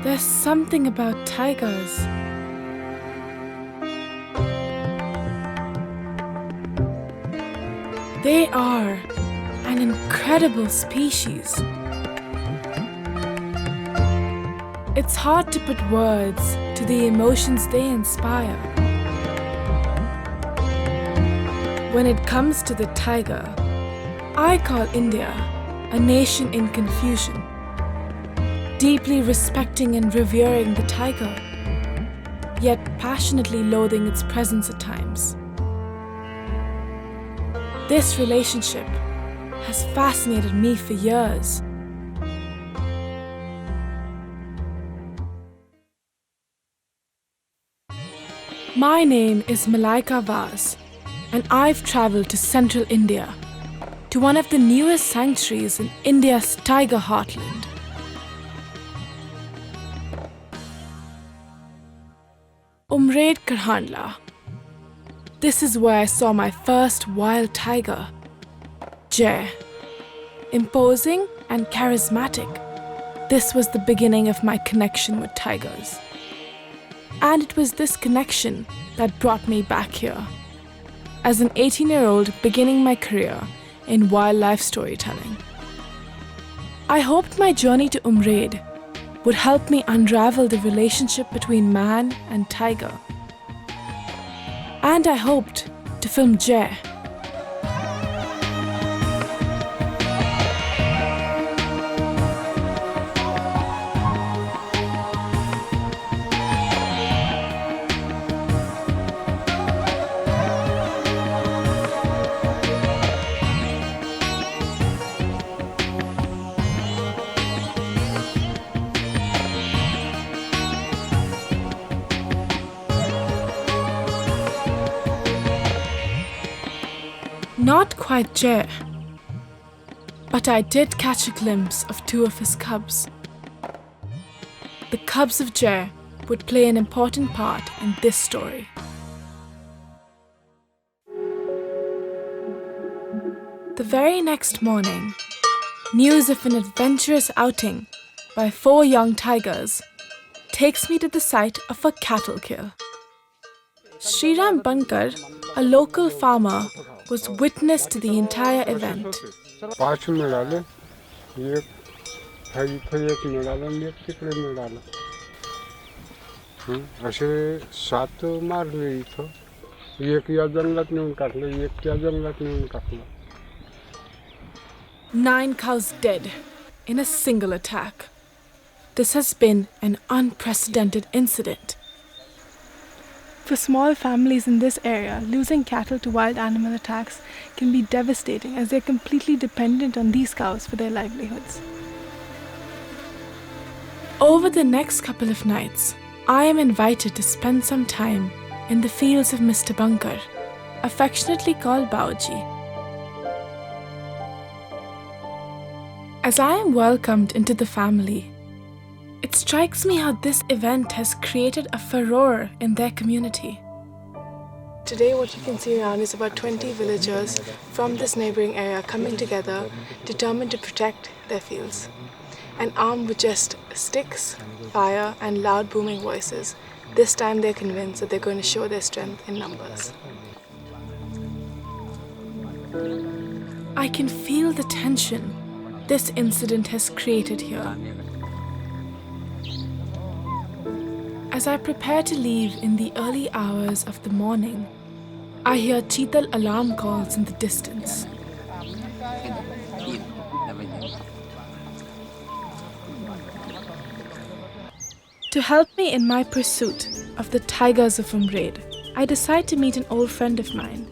There's something about tigers. They are an incredible species. It's hard to put words to the emotions they inspire. When it comes to the tiger, I call India a nation in confusion, deeply respecting and revering the tiger, yet passionately loathing its presence at times. This relationship has fascinated me for years. My name is Malaika Vaz, and I've traveled to central India, to one of the newest sanctuaries in India's tiger heartland. Regrette. This is where I saw my first wild tiger, Jay. Imposing and charismatic, this was the beginning of my connection with tigers. And it was this connection that brought me back here, as an 18-year-old beginning my career in wildlife storytelling. I hoped my journey to Regrette would help me unravel the relationship between man and tiger. And I hoped to film Jay. Not quite Jay, but I did catch a glimpse of two of his cubs. The cubs of Jay would play an important part in this story. The very next morning, news of an adventurous outing by 4 young tigers takes me to the site of a cattle kill. Shriram Bankar, a local farmer, was witness to the entire event. Nine cows dead in a single attack. This has been an unprecedented incident. For small families in this area, losing cattle to wild animal attacks can be devastating, as they're completely dependent on these cows for their livelihoods. Over the next couple of nights, I am invited to spend some time in the fields of Mr. Bankar, affectionately called Bauji. As I am welcomed into the family, it strikes me how this event has created a furore in their community. Today what you can see around is about 20 villagers from this neighbouring area coming together, determined to protect their fields. And armed with just sticks, fire and loud booming voices, this time they're convinced that they're going to show their strength in numbers. I can feel the tension this incident has created here. As I prepare to leave in the early hours of the morning, I hear cheetal alarm calls in the distance. To help me in my pursuit of the tigers of Regrette, I decide to meet an old friend of mine,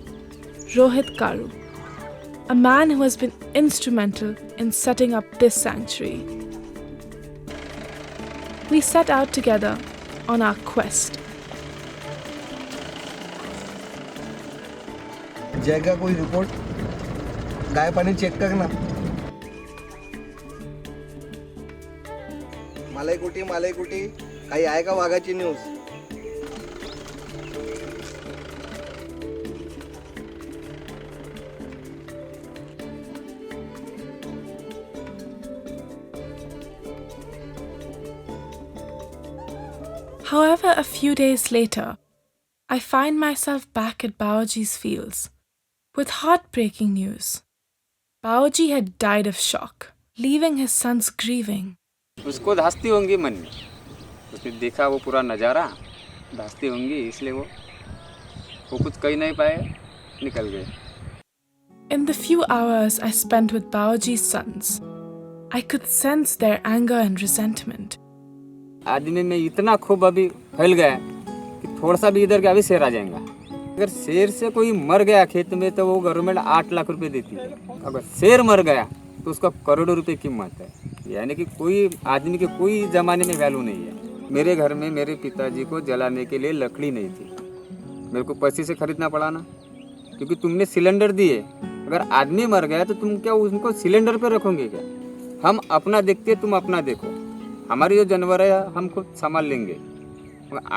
Roheet Karoo, a man who has been instrumental in setting up this sanctuary. We set out together on our quest. जय का कोई report? गाय पानी check करना. मालयकुटी काही आहे का वाघाची news? However, a few days later, I find myself back at Baoji's fields with heartbreaking news. Baoji had died of shock, leaving his sons grieving. उसको धास्ती होंगी मन में, उसने देखा वो पूरा नज़ारा, धास्ती होंगी इसलिए वो कुछ कह नहीं पाए, निकल गए. In the few hours I spent with Baoji's sons, I could sense their anger and resentment. आदमी में इतना खूब अभी फैल गया कि थोड़ा सा भी इधर का अभी शेर आ जाएगा. अगर शेर से कोई मर गया खेत में तो वो गवर्नमेंट 8 लाख रुपए देती है. अगर शेर मर गया तो उसका करोड़ों रुपए कीमत है. यानी कि कोई आदमी के कोई ज़माने में वैल्यू नहीं है. मेरे घर में मेरे पिताजी को जलाने के लिए लकड़ी नहीं थी. मेरे को पैसे से खरीदना पड़ा ना, क्योंकि तुमने सिलेंडर दिए. अगर आदमी मर गया तो तुम क्या उनको सिलेंडर पे रखोगे क्या? हम अपना देखते, तुम अपना देखो. हमारे जो जानवर है हम खुद संभाल लेंगे.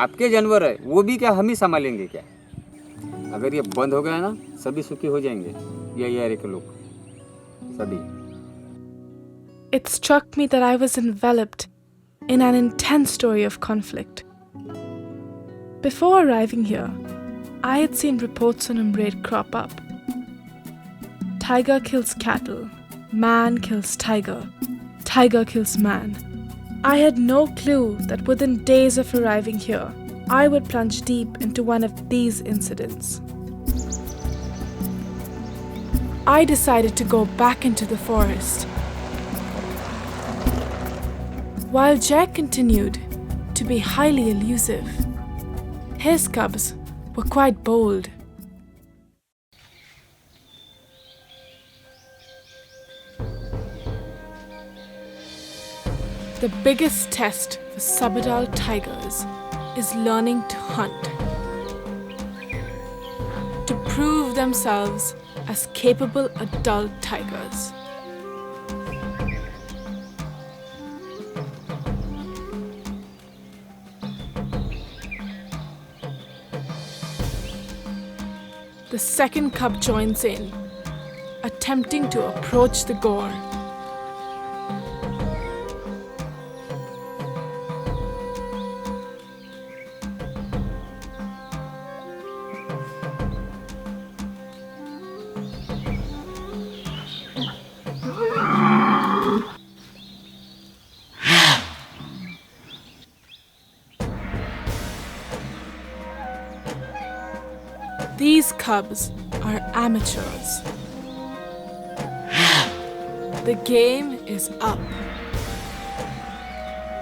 आपके जानवर है वो भी क्या हम ही संभालेंगे क्या? अगर ये बंद हो गया ना, सभी सुखी हो जाएंगे. ये यार के लोग सभी. It struck me that I was enveloped in an intense story of conflict. Before arriving here, I had seen reports on Regrette crop up. Tiger kills cattle, man kills tiger, tiger kills man. I had no clue that within days of arriving here, I would plunge deep into one of these incidents. I decided to go back into the forest. While Jack continued to be highly elusive, his cubs were quite bold. The biggest test for subadult tigers is learning to hunt, to prove themselves as capable adult tigers. The second cub joins in, attempting to approach the gore. These cubs are amateurs. The game is up.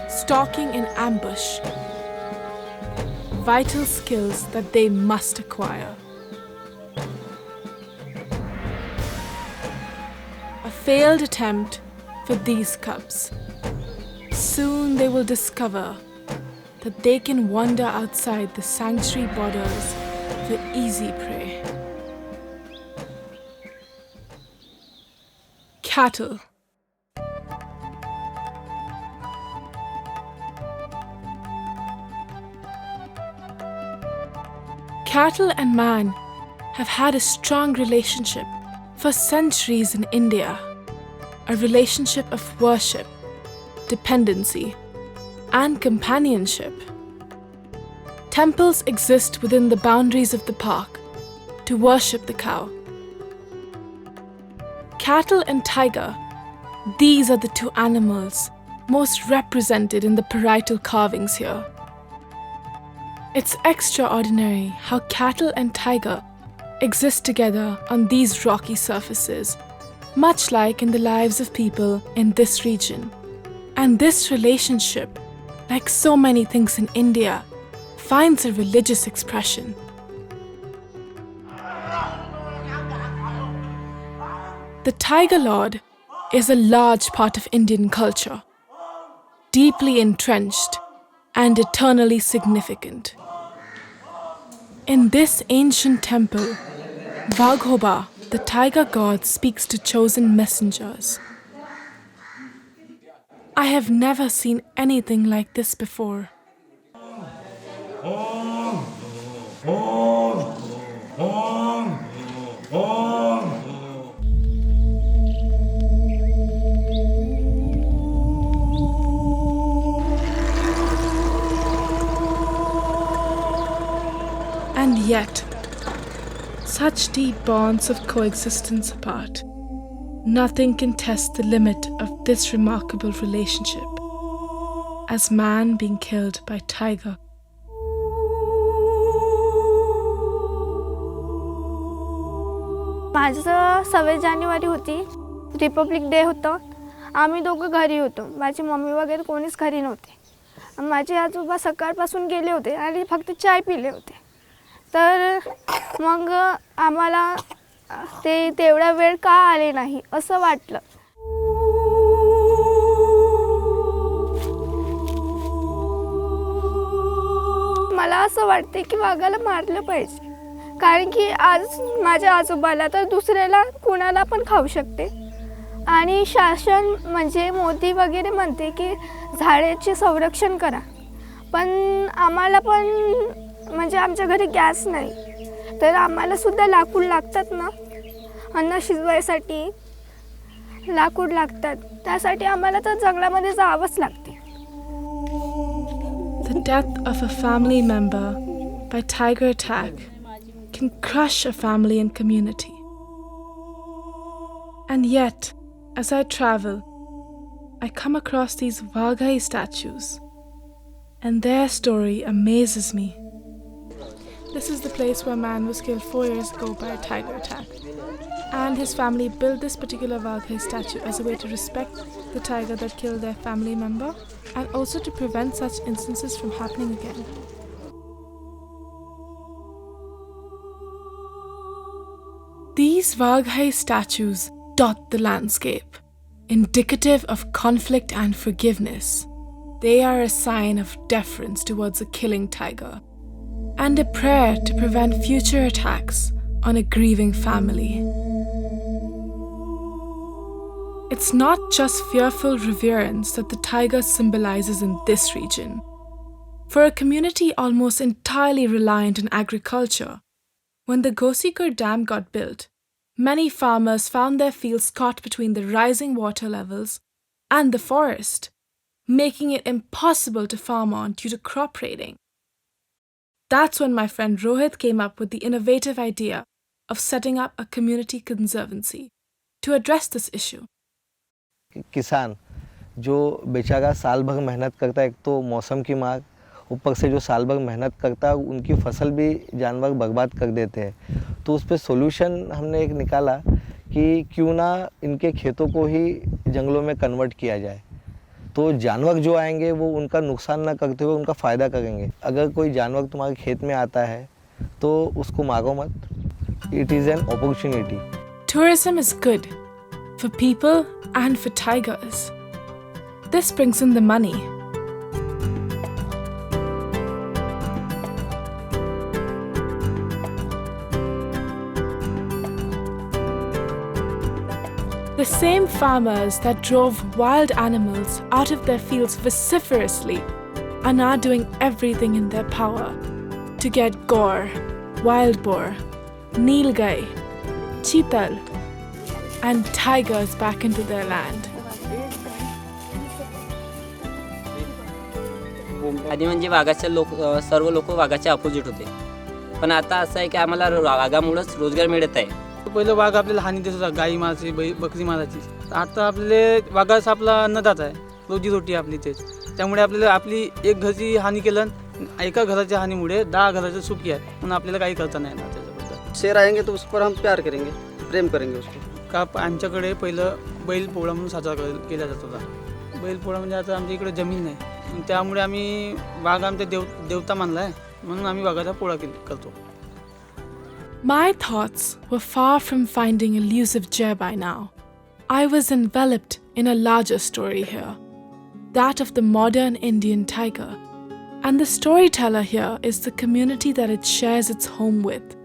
Stalking in ambush. Vital skills that they must acquire. A failed attempt for these cubs. Soon they will discover that they can wander outside the sanctuary borders for easy prey. Cattle. Cattle and man have had a strong relationship for centuries in India, a relationship of worship, dependency, and companionship. Temples exist within the boundaries of the park to worship the cow. Cattle and tiger, these are the two animals most represented in the parietal carvings here. It's extraordinary how cattle and tiger exist together on these rocky surfaces, much like in the lives of people in this region. And this relationship, like so many things in India, finds a religious expression. The Tiger Lord is a large part of Indian culture, deeply entrenched and eternally significant. In this ancient temple, Waghoba, the tiger god, speaks to chosen messengers. I have never seen anything like this before. yet, such deep bonds of coexistence apart, nothing can test the limit of this remarkable relationship, as man being killed by tiger. माझं 26 जानेवारी होती, Republic day होतं. आम्ही दोघं घरी होतो, माझी mummy वगैरे कोणीच घरी नव्हते. माझे आजोबा सकाळपासून गेले होते आणि फक्त चाय पिले होते. तर मग आम्हाला ते तेवढा वेळ का आले नाही असं वाटलं. मला असं वाटते की वाघाला मारलं पाहिजे, कारण की आज माझ्या आजोबाला तर दुसऱ्याला कुणाला पण खाऊ शकते. आणि शासन म्हणजे मोदी वगैरे म्हणते की झाडाचे संरक्षण करा, पण आम्हाला पण म्हणजे आमच्या घरी गॅस नाही, तर आम्हाला सुद्धा लाकूड लागतात ना, अन्न शिजवायसाठी लाकूड लागतात, त्यासाठी आम्हाला तर जंगलामध्ये जावंच लागते. The death of a family member by tiger attack can crush a family and community. And yet, as I travel, I come across these Waghoba statues, and their story amazes me. This is the place where a man was killed 4 years ago by a tiger attack, and his family built this particular Waghoba statue as a way to respect the tiger that killed their family member, and also to prevent such instances from happening again. These Waghoba statues dot the landscape, indicative of conflict and forgiveness. They are a sign of deference towards a killing tiger, and a prayer to prevent future attacks on a grieving family. It's not just fearful reverence that the tiger symbolizes in this region. For a community almost entirely reliant on agriculture, when the Gosikar Dam got built, many farmers found their fields caught between the rising water levels and the forest, making it impossible to farm on due to crop raiding. That's when my friend Rohit came up with the innovative idea of setting up a community conservancy to address this issue. किसान जो बेचारा साल भर मेहनत करता है, एक तो मौसम की मार, ऊपर से जो साल भर मेहनत करता है उनकी फसल भी जानवर बर्बाद कर देते हैं. तो उस पर सोल्यूशन हमने एक निकाला कि क्यों ना इनके खेतों को ही जंगलों में कन्वर्ट किया जाए, तो जानवर जो आएंगे वो उनका नुकसान ना करते हुए उनका फ़ायदा करेंगे. अगर कोई जानवर तुम्हारे खेत में आता है तो उसको मारो मत. It is an opportunity. Tourism is good for people and for tigers. This brings in the money. The same farmers that drove wild animals out of their fields vociferously are now doing everything in their power to get gaur, wild boar, nilgai, cheetal, and tigers back into their land. आधी म्हणजे वाघाचे सर्व लोक वाघाचे opposite होते, पण आता असं आहे की आम्हाला वाघामुळेच रोजगार मिळत आहे. पहिलं वाघ आपल्याला हानी देत होता, गाई मारायची, बकरी मारायची. आता आपले वाघाचा आपला अन्नदाता आहे, रोजीरोटी आपली तेच. त्यामुळे आपल्याला आपली एक घरची हानी केलं, एका घराच्या हानीमुळे 10 घराचं सुखी आहे, म्हणून आपल्याला काही करता नाही येणार त्याच्याबद्दल. शेर आएंगे तो उस पर हम प्यार करेंगे, प्रेम करेंगे उसको. का आमच्याकडे पहिलं बैल पोळा म्हणून साजरा केला जात होता. बैल पोळा म्हणजे आता आमच्या इकडे जमीन नाही, त्यामुळे आम्ही वाघ आमच्या देवता मानला आहे, म्हणून आम्ही वाघाचा पोळा करतो. My thoughts were far from finding elusive Jay by now. I was enveloped in a larger story here, that of the modern Indian tiger. And the storyteller here is the community that it shares its home with.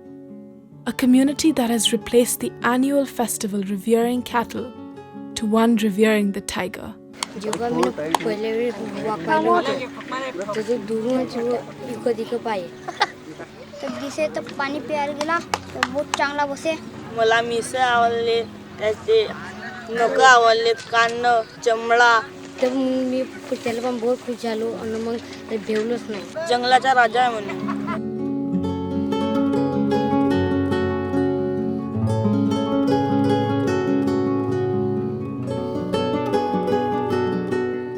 A community that has replaced the annual festival revering cattle to one revering the tiger. जेव्हा मी पहिले वेळ वाकायला होतो तर दुरून इकडे पाहिजे तर दिसे तर पाणी प्यायला गेला तर बहुत चांगला बसे. मला मिसळ आवडले, त्याचे नख आवडलेत, कान, चमडा. तर मी त्याला पण बहुत खुश झालो आणि मग ते भेवलोच नाही. जंगलाचा राजा आहे म्हणून.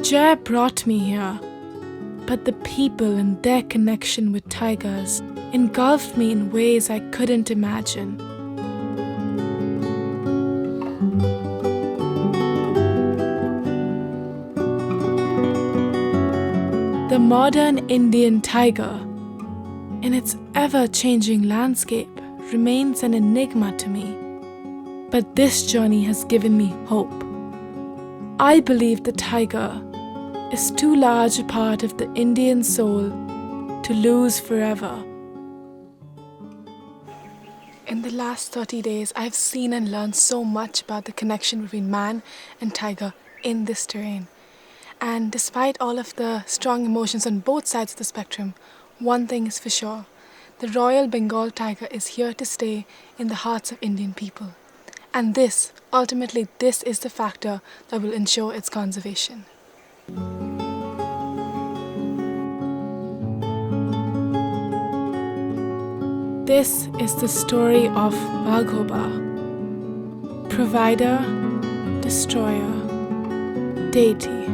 Jay brought me here, but the people and their connection with tigers engulfed me in ways I couldn't imagine. The modern Indian tiger, in its ever-changing landscape, remains an enigma to me. But this journey has given me hope. I believe the tiger is too large a part of the Indian soul to lose forever. In the last 30 days, I've seen and learned so much about the connection between man and tiger in this terrain. And despite all of the strong emotions on both sides of the spectrum, one thing is for sure: the Royal Bengal tiger is here to stay in the hearts of Indian people. And ultimately, this is the factor that will ensure its conservation. This is the story of Waghoba, provider, destroyer, deity.